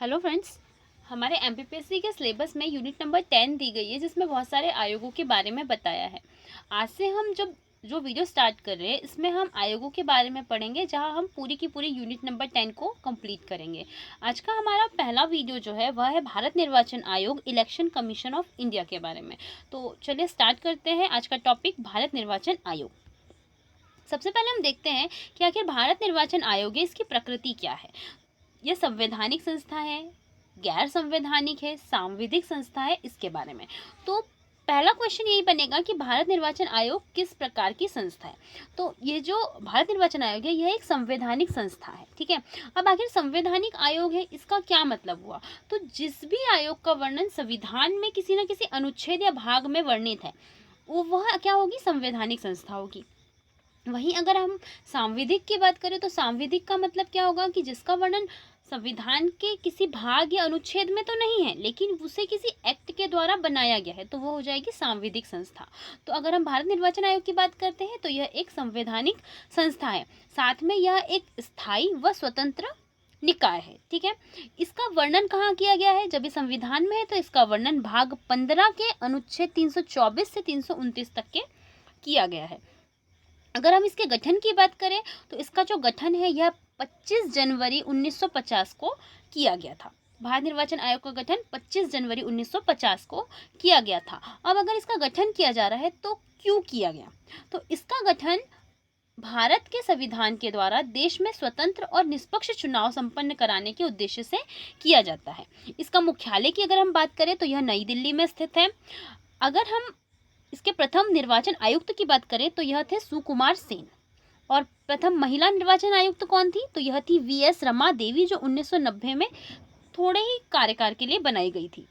Hello friends. हमारे MPPSC के syllabus में यूनिट नंबर 10 दी गई है, जिसमें बहुत सारे आयोगों के बारे में बताया है। आज से हम जो वीडियो स्टार्ट कर रहे हैं, इसमें हम आयोगों के बारे में पढ़ेंगे, जहां हम पूरी की पूरी यूनिट नंबर 10 को कंप्लीट करेंगे। आज का हमारा पहला वीडियो जो है वह है भारत निर्वाचन आयोग, इलेक्शन कमीशन ऑफ इंडिया के बारे में। तो चलिए स्टार्ट करते हैं आज का टॉपिक, भारत निर्वाचन आयोग। सबसे पहले हम देखते हैं कि आखिर भारत निर्वाचन आयोग है, इसकी प्रकृति क्या है। यह संवैधानिक संस्था है, गैर संवैधानिक है, सांविधिक संस्था है, इसके बारे में। तो पहला क्वेश्चन यही बनेगा कि भारत निर्वाचन आयोग किस प्रकार की संस्था है। तो ये जो भारत निर्वाचन आयोग है, यह एक संवैधानिक संस्था है। ठीक है। अब आखिर संवैधानिक आयोग है, इसका क्या मतलब हुआ। तो जिस भी आयोग का वर्णन संविधान में किसी न किसी अनुच्छेद या भाग में वर्णित है, वह क्या होगी, संवैधानिक संस्था होगी। वहीं अगर हम सांविधिक की बात करें, तो सांविधिक का मतलब क्या होगा कि जिसका वर्णन संविधान के किसी भाग या अनुच्छेद में तो नहीं है, लेकिन उसे किसी एक्ट के द्वारा बनाया गया है, तो वो हो जाएगी सांविधिक संस्था। तो अगर हम भारत निर्वाचन आयोग की बात करते हैं, तो यह एक संवैधानिक संस्था है, साथ में यह एक स्थायी व स्वतंत्र निकाय है। ठीक है। इसका वर्णन कहाँ किया गया है, जब ये संविधान में है तो इसका वर्णन भाग 15 के अनुच्छेद 324 से 329 तक के किया गया है। अगर हम इसके गठन की बात करें, तो इसका जो गठन है यह 25 जनवरी 1950 को किया गया था। भारत निर्वाचन आयोग का गठन 25 जनवरी 1950 को किया गया था। अब अगर इसका गठन किया जा रहा है तो क्यों किया गया, तो इसका गठन भारत के संविधान के द्वारा देश में स्वतंत्र और निष्पक्ष चुनाव संपन्न कराने के उद्देश्य से किया जाता है। इसका मुख्यालय की अगर हम बात करें, तो यह नई दिल्ली में स्थित है। अगर हम इसके प्रथम निर्वाचन आयुक्त की बात करें, तो यह थे सुकुमार सेन। और प्रथम महिला निर्वाचन आयुक्त कौन थी, तो यह थी वीएस रमा देवी, जो 1990 में थोड़े ही कार्यकाल के लिए बनाई गई थी।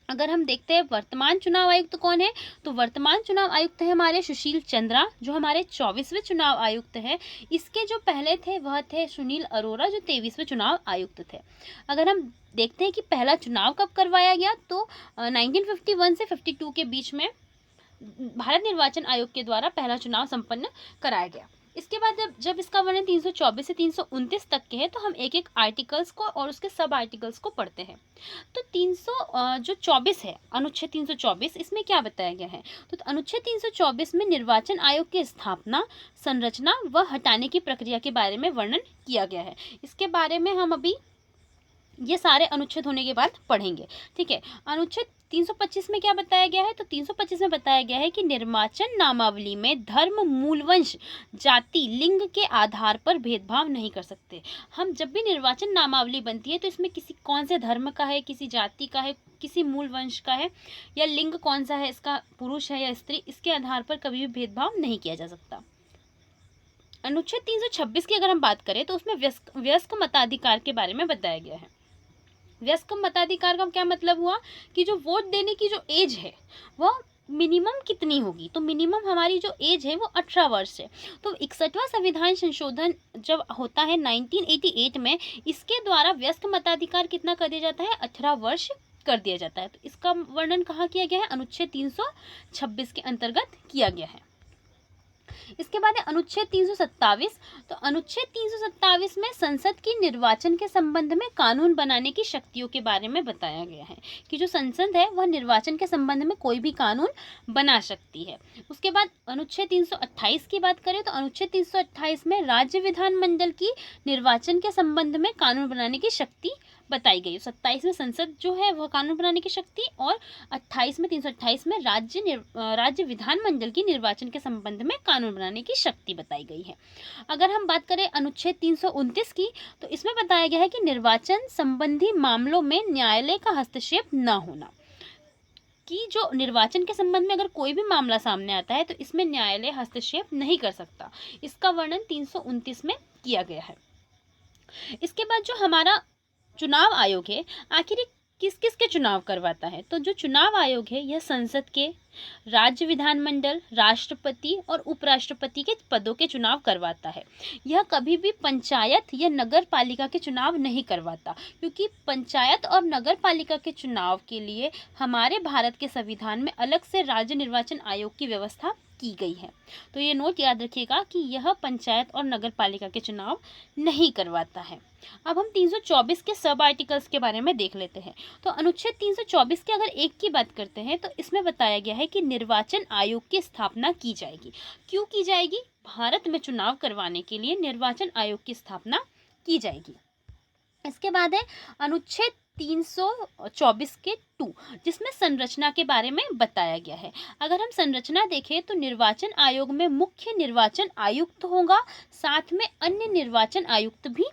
अगर हम देखते हैं वर्तमान चुनाव आयुक्त कौन है, तो वर्तमान चुनाव आयुक्त है हमारे सुशील चंद्रा, जो हमारे 24वें चुनाव आयुक्त है। इसके जो पहले थे वह थे सुनील अरोरा, जो 23वें चुनाव आयुक्त थे। अगर हम देखते हैं कि पहला चुनाव कब करवाया गया, तो 1951 से 52 के बीच में भारत निर्वाचन आयोग के द्वारा पहला चुनाव संपन्न कराया गया। इसके बाद जब इसका वर्णन 324 से 329 तक के है, तो हम एक एक आर्टिकल्स को और उसके सब आर्टिकल्स को पढ़ते हैं। तो 324 है, अनुच्छेद 324, इसमें क्या बताया गया है, तो अनुच्छेद 324 में निर्वाचन आयोग की स्थापना, संरचना व हटाने की प्रक्रिया के बारे में वर्णन किया गया है। इसके बारे में हम अभी ये सारे अनुच्छेद होने के बाद पढ़ेंगे। ठीक है। अनुच्छेद 325 में क्या बताया गया है, तो 325 में बताया गया है कि निर्वाचन नामावली में धर्म, मूलवंश, जाति, लिंग के आधार पर भेदभाव नहीं कर सकते। हम जब भी निर्वाचन नामावली बनती है, तो इसमें किसी कौन से धर्म का है, किसी जाति का है, किसी मूल वंश का है, या लिंग कौन सा है, इसका पुरुष है या स्त्री, इसके आधार पर कभी भी भेदभाव नहीं किया जा सकता। अनुच्छेद 326 की अगर हम बात करें, तो उसमें वयस्क मताधिकार के बारे में बताया गया है। वयस्क मताधिकार का क्या मतलब हुआ कि जो वोट देने की जो एज है वह मिनिमम कितनी होगी, तो मिनिमम हमारी जो एज है वो 18 वर्ष है। तो 61वां संविधान संशोधन जब होता है 1988 में, इसके द्वारा वयस्क मताधिकार कितना कर दिया जाता है, 18 वर्ष कर दिया जाता है। तो इसका वर्णन कहाँ किया गया है, अनुच्छेद 326 के अंतर्गत किया गया है। इसके बाद है अनुच्छेद 327। तो अनुच्छेद 327 में संसद की निर्वाचन के संबंध में कानून बनाने की शक्तियों के बारे में बताया गया है कि जो संसद है वह निर्वाचन के संबंध में कोई भी कानून बना सकती है। उसके बाद अनुच्छेद 328 की बात करें, तो अनुच्छेद 328 में राज्य विधानमंडल की निर्वाचन के संबंध में कानून बनाने की शक्ति बताई गई। 27 में संसद जो है वह कानून बनाने की शक्ति, और 28 में 328 में राज्य विधानमंडल की निर्वाचन के संबंध में कानून बनाने की शक्ति बताई गई है। अगर हम बात करें अनुच्छेद 329 की, तो इसमें बताया गया है कि निर्वाचन संबंधी मामलों में न्यायालय का हस्तक्षेप न होना, कि जो निर्वाचन के संबंध में अगर कोई भी मामला सामने आता है, तो इसमें न्यायालय हस्तक्षेप नहीं कर सकता। इसका वर्णन 329 में किया गया है। इसके बाद जो हमारा चुनाव आयोग है, आखिर किस किस के चुनाव करवाता है, तो जो चुनाव आयोग है यह संसद के, राज्य विधानमंडल, राष्ट्रपति और उपराष्ट्रपति के पदों के चुनाव करवाता है। यह कभी भी पंचायत या नगर पालिका के चुनाव नहीं करवाता, क्योंकि पंचायत और नगर पालिका के चुनाव के लिए हमारे भारत के संविधान में अलग से राज्य निर्वाचन आयोग की व्यवस्था की गई है। तो ये नोट याद रखिएगा कि यह पंचायत और नगर पालिका के चुनाव नहीं करवाता है। अब हम 324 के सब आर्टिकल्स के बारे में देख लेते हैं। तो अनुच्छेद 324 के अगर एक की बात करते हैं तो इसमें बताया गया है कि निर्वाचन आयोग की स्थापना की जाएगी। क्यों की जाएगी? भारत में चुनाव करवाने के लिए निर्वाचन आयोग की स्थापना की जाएगी। इसके बाद है अनुच्छेद 324 के 2, जिसमें संरचना के बारे में बताया गया है। अगर हम संरचना देखें तो निर्वाचन आयोग में मुख्य निर्वाचन आयुक्त होगा, साथ में अन्य निर्वाचन आयुक्त भी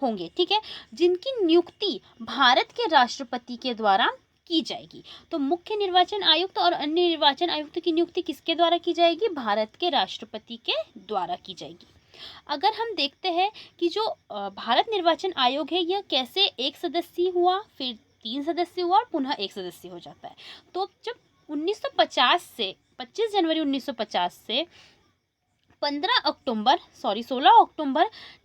होंगे, ठीक है, जिनकी नियुक्ति भारत के राष्ट्रपति के द्वारा की जाएगी। तो मुख्य निर्वाचन आयुक्त और अन्य निर्वाचन आयुक्त की नियुक्ति किसके द्वारा की जाएगी? भारत के राष्ट्रपति के द्वारा की जाएगी। अगर हम देखते हैं कि जो भारत निर्वाचन आयोग है यह कैसे एक सदस्यीय हुआ, फिर 3 सदस्य हुआ और पुनः 1 सदस्य हो जाता है। तो जब 1950 से 25 जनवरी 1950 से 16 अक्टूबर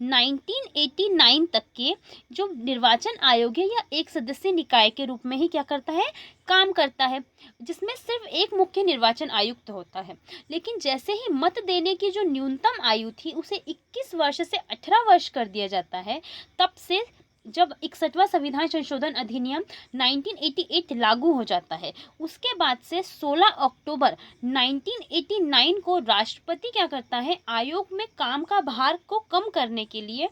1989 तक के जो निर्वाचन आयोग है यह एक सदस्यीय निकाय के रूप में ही क्या करता है? काम करता है, जिसमें सिर्फ एक मुख्य निर्वाचन आयुक्त होता है। लेकिन जैसे ही मत देने की जो न्यूनतम आयु थी उसे 21 वर्ष से 18 वर्ष कर दिया जाता है, तब से जब 61वां संविधान संशोधन अधिनियम 1988 लागू हो जाता है, उसके बाद से 16 अक्टूबर 1989 को राष्ट्रपति क्या करता है? आयोग में काम का भार को कम करने के लिए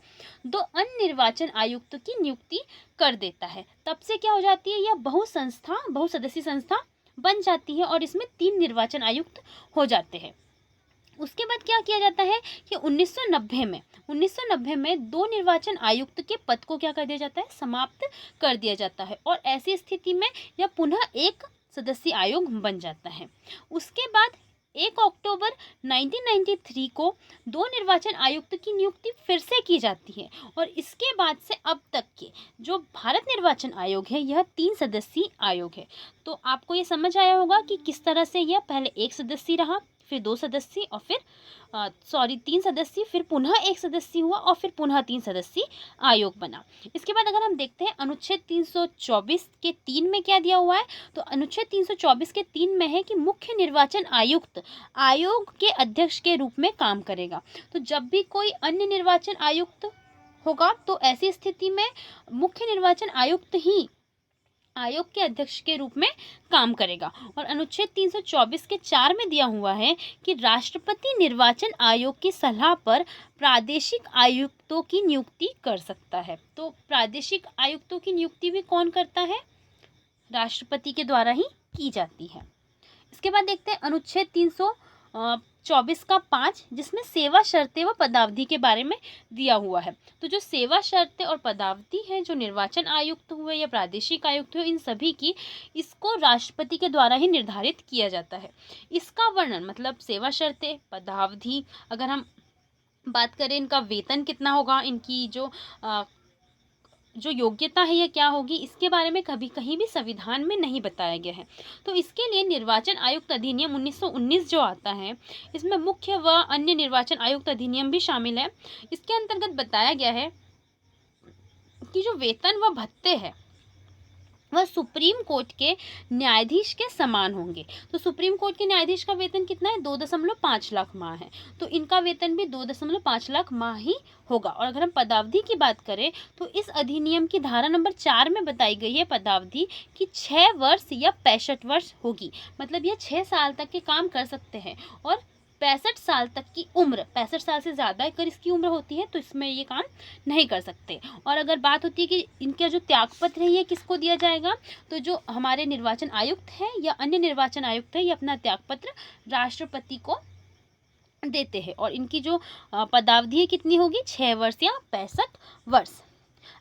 2 अन्य निर्वाचन आयुक्त की नियुक्ति कर देता है। तब से क्या हो जाती है? यह बहुसदस्यीय संस्था बन जाती है और इसमें 3 निर्वाचन आयुक्त हो जाते हैं। उसके बाद क्या किया जाता है कि 1990 में 2 निर्वाचन आयुक्त के पद को क्या कर दिया जाता है? समाप्त कर दिया जाता है और ऐसी स्थिति में यह पुनः 1 सदस्यीय आयोग बन जाता है। उसके बाद 1 अक्टूबर 1993 को 2 निर्वाचन आयुक्त की नियुक्ति फिर से की जाती है और इसके बाद से अब तक के जो भारत निर्वाचन आयोग है यह 3 सदस्यीय आयोग है। तो आपको ये समझ आया होगा कि किस तरह से यह पहले 1 सदस्यीय रहा, फिर 2 सदस्यीय और फिर 3 सदस्यीय, फिर पुनः 1 सदस्यीय हुआ और फिर पुनः 3 सदस्यीय आयोग बना। इसके बाद अगर हम देखते हैं अनुच्छेद 324 के 3 में क्या दिया हुआ है, तो अनुच्छेद 324 के 3 में है कि मुख्य निर्वाचन आयुक्त आयोग के अध्यक्ष के रूप में काम करेगा। तो जब भी कोई अन्य निर्वाचन आयुक्त होगा तो ऐसी स्थिति में मुख्य निर्वाचन आयुक्त ही आयोग के अध्यक्ष के रूप में काम करेगा। और अनुच्छेद 324 के 4 में दिया हुआ है कि राष्ट्रपति निर्वाचन आयोग की सलाह पर प्रादेशिक आयुक्तों की नियुक्ति कर सकता है। तो प्रादेशिक आयुक्तों की नियुक्ति भी कौन करता है? राष्ट्रपति के द्वारा ही की जाती है। इसके बाद देखते हैं अनुच्छेद 324 का 5, जिसमें सेवा शर्तें व पदावधि के बारे में दिया हुआ है। तो जो सेवा शर्तें और पदावधि है, जो निर्वाचन आयुक्त हुए या प्रादेशिक आयुक्त हुए, इन सभी की इसको राष्ट्रपति के द्वारा ही निर्धारित किया जाता है। इसका वर्णन मतलब सेवा शर्तें, पदावधि, अगर हम बात करें इनका वेतन कितना होगा, इनकी जो योग्यता है यह क्या होगी, इसके बारे में कभी कहीं भी संविधान में नहीं बताया गया है। तो इसके लिए निर्वाचन आयुक्त अधिनियम 1919 जो आता है, इसमें मुख्य व अन्य निर्वाचन आयुक्त अधिनियम भी शामिल है। इसके अंतर्गत बताया गया है कि जो वेतन व भत्ते हैं वह सुप्रीम कोर्ट के न्यायाधीश के समान होंगे। तो सुप्रीम कोर्ट के न्यायाधीश का वेतन कितना है? 2.5 लाख माह है। तो इनका वेतन भी 2.5 लाख माह ही होगा। और अगर हम पदावधि की बात करें तो इस अधिनियम की धारा नंबर 4 में बताई गई है पदावधि कि 6 वर्ष या 65 वर्ष होगी। मतलब यह 6 साल तक के काम कर सकते हैं और 65 साल तक की उम्र, 65 साल से ज़्यादा अगर इसकी उम्र होती है तो इसमें ये काम नहीं कर सकते। और अगर बात होती है कि इनका जो त्यागपत्र है ये किसको दिया जाएगा, तो जो हमारे निर्वाचन आयुक्त है या अन्य निर्वाचन आयुक्त है ये अपना त्यागपत्र राष्ट्रपति को देते हैं। और इनकी जो पदावधि कितनी होगी? 6 वर्ष या 65 वर्ष।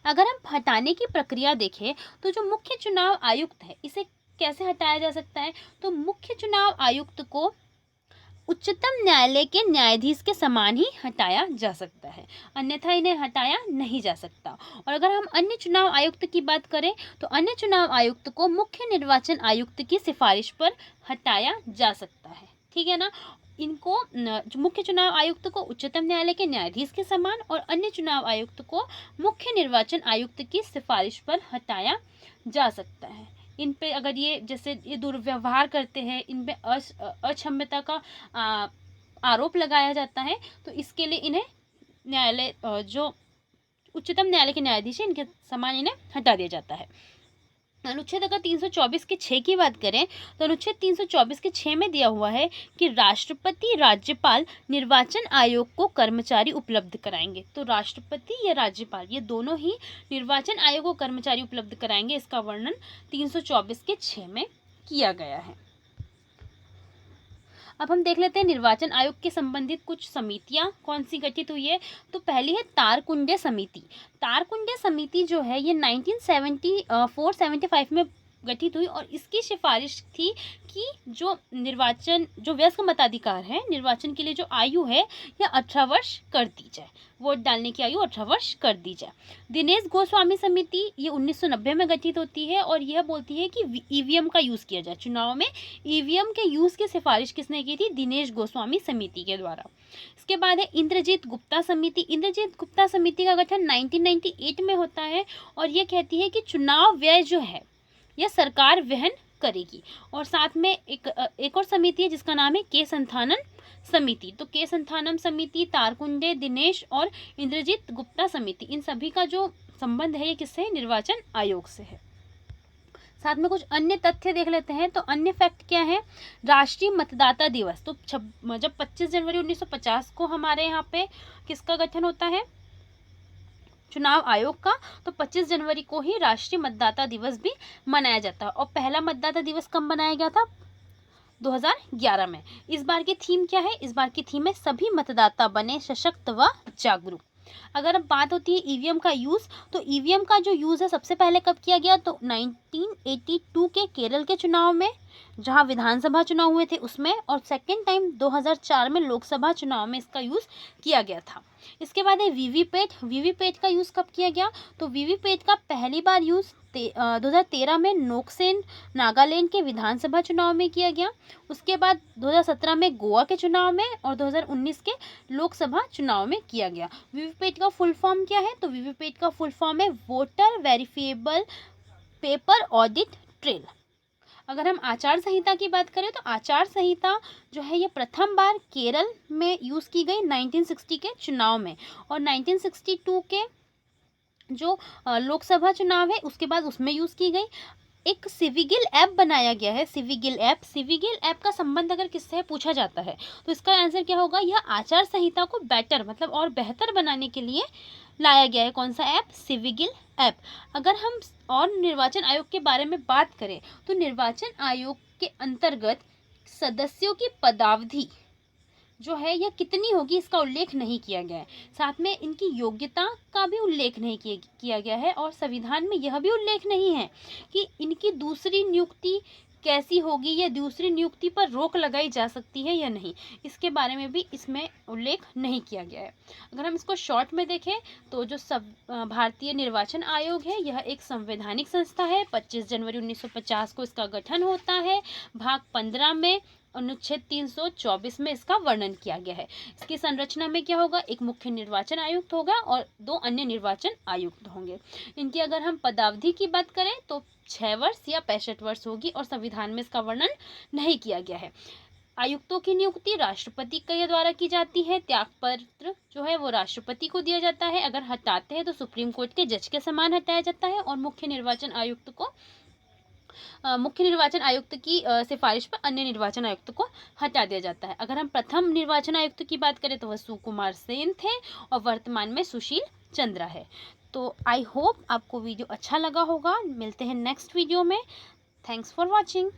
अगर हम हटाने की प्रक्रिया देखें तो जो मुख्य चुनाव आयुक्त है इसे कैसे हटाया जा सकता है? तो मुख्य चुनाव आयुक्त को उच्चतम न्यायालय के न्यायाधीश के समान ही हटाया जा सकता है, अन्यथा इन्हें हटाया नहीं जा सकता। और अगर हम अन्य चुनाव आयुक्त की बात करें तो अन्य चुनाव आयुक्त को मुख्य निर्वाचन आयुक्त की सिफारिश पर हटाया जा सकता है, ठीक है ना। इनको जो मुख्य चुनाव आयुक्त को उच्चतम न्यायालय के न्यायाधीश के समान और अन्य चुनाव आयुक्त को मुख्य निर्वाचन आयुक्त की सिफारिश पर हटाया जा सकता है। इन पे अगर ये जैसे ये दुर्व्यवहार करते हैं, इन पे अक्षम्यता का आरोप लगाया जाता है, तो इसके लिए इन्हें न्यायालय जो उच्चतम न्यायालय के न्यायाधीश है, इनके समान इन्हें हटा दिया जाता है। अनुच्छेद अगर 324 के 6 की बात करें तो अनुच्छेद 324 के 6 में दिया हुआ है कि राष्ट्रपति राज्यपाल निर्वाचन आयोग को कर्मचारी उपलब्ध कराएंगे। तो राष्ट्रपति या राज्यपाल ये दोनों ही निर्वाचन आयोग को कर्मचारी उपलब्ध कराएंगे। इसका वर्णन 324 के 6 में किया गया है। अब हम देख लेते हैं निर्वाचन आयोग के संबंधित कुछ समितियां कौन सी गठित हुई है। तो पहली है तारकुंडे समिति। तारकुंडे समिति जो है ये 1974-75 में गठित हुई और इसकी सिफारिश थी कि जो वयस्क मताधिकार है, निर्वाचन के लिए जो आयु है यह 18 वर्ष कर दी जाए, वोट डालने की आयु 18 वर्ष कर दी जाए। दिनेश गोस्वामी समिति ये 1990 में गठित होती है और यह बोलती है कि ईवीएम का यूज़ किया जाए। चुनाव में ईवीएम के यूज़ की सिफारिश किसने की थी? दिनेश गोस्वामी समिति के द्वारा। इसके बाद है इंद्रजीत गुप्ता समिति। इंद्रजीत गुप्ता समिति का गठन 1998 में होता है और यह कहती है कि चुनाव व्यय जो है यह सरकार वहन करेगी। और साथ में एक और समिति है जिसका नाम है के संथानन समिति। तो के संथानम समिति, तारकुंडे, दिनेश और इंद्रजीत गुप्ता समिति, इन सभी का जो संबंध है ये किससे है? निर्वाचन आयोग से है। साथ में कुछ अन्य तथ्य देख लेते हैं। तो अन्य फैक्ट क्या है? राष्ट्रीय मतदाता दिवस, तो जब 25 जनवरी 1950 को हमारे यहाँ पे किसका गठन होता है? चुनाव आयोग का। तो 25 जनवरी को ही राष्ट्रीय मतदाता दिवस भी मनाया जाता है। और पहला मतदाता दिवस कब मनाया गया था? 2011 में। इस बार की थीम क्या है? इस बार की थीम है सभी मतदाता बने सशक्त व जागरूक। अगर अब बात होती है ईवीएम का यूज़, तो ईवीएम का जो यूज़ है सबसे पहले कब किया गया? तो 1982 के केरल के चुनाव में, जहां विधानसभा चुनाव हुए थे उसमें, और सेकेंड टाइम 2004 में लोकसभा चुनाव में इसका यूज़ किया गया था। इसके बाद है वीवीपैट। वीवीपैट का यूज़ कब किया गया? तो वीवीपैट का पहली बार यूज़ 2013 में नोक्सेन नागालैंड के विधानसभा चुनाव में किया गया। उसके बाद 2017 में गोवा के चुनाव में और 2019 के लोकसभा चुनाव में किया गया। वीवीपैट का फुल फॉर्म क्या है? तो वीवीपैट का फुल फॉर्म है voter verifiable paper audit trail. अगर हम आचार संहिता की बात करें तो आचार संहिता जो है ये प्रथम बार केरल में यूज़ की गई 1960 के चुनाव में, और 1962 के जो लोकसभा चुनाव है उसके बाद उसमें यूज़ की गई। एक सिविगिल ऐप बनाया गया है, सिविगिल ऐप। सिविगिल ऐप का संबंध अगर किससे पूछा जाता है तो इसका आंसर क्या होगा? यह आचार संहिता को बेटर मतलब और बेहतर बनाने के लिए लाया गया है। कौन सा ऐप? सिविगिल ऐप। अगर हम और निर्वाचन आयोग के बारे में बात करें तो निर्वाचन आयोग के अंतर्गत सदस्यों की पदावधि जो है यह कितनी होगी इसका उल्लेख नहीं किया गया है। साथ में इनकी योग्यता का भी उल्लेख नहीं किया गया है और संविधान में यह भी उल्लेख नहीं है कि इनकी दूसरी नियुक्ति कैसी होगी या दूसरी नियुक्ति पर रोक लगाई जा सकती है या नहीं, इसके बारे में भी इसमें उल्लेख नहीं किया गया है। अगर हम इसको शॉर्ट में देखें तो जो भारतीय निर्वाचन आयोग है यह एक संवैधानिक संस्था है। 25 जनवरी 1950 को इसका गठन होता है। भाग 15 में अनुच्छेद 324 में इसका वर्णन किया गया है। इसकी संरचना में क्या होगा? एक मुख्य निर्वाचन आयुक्त होगा और 2 अन्य निर्वाचन आयुक्त होंगे। इनकी अगर हम पदावधि की बात करें तो 6 वर्ष या 65 वर्ष होगी और संविधान में इसका वर्णन नहीं किया गया है। आयुक्तों की नियुक्ति राष्ट्रपति के द्वारा की जाती है। त्यागपत्र जो है वो राष्ट्रपति को दिया जाता है। अगर हटाते हैं तो सुप्रीम कोर्ट के जज के समान हटाया जाता है और मुख्य निर्वाचन आयुक्त की सिफारिश पर अन्य निर्वाचन आयुक्त को हटा दिया जाता है। अगर हम प्रथम निर्वाचन आयुक्त की बात करें तो वह सुकुमार सेन थे और वर्तमान में सुशील चंद्रा है। तो आई होप आपको वीडियो अच्छा लगा होगा। मिलते हैं नेक्स्ट वीडियो में। Thanks for watching.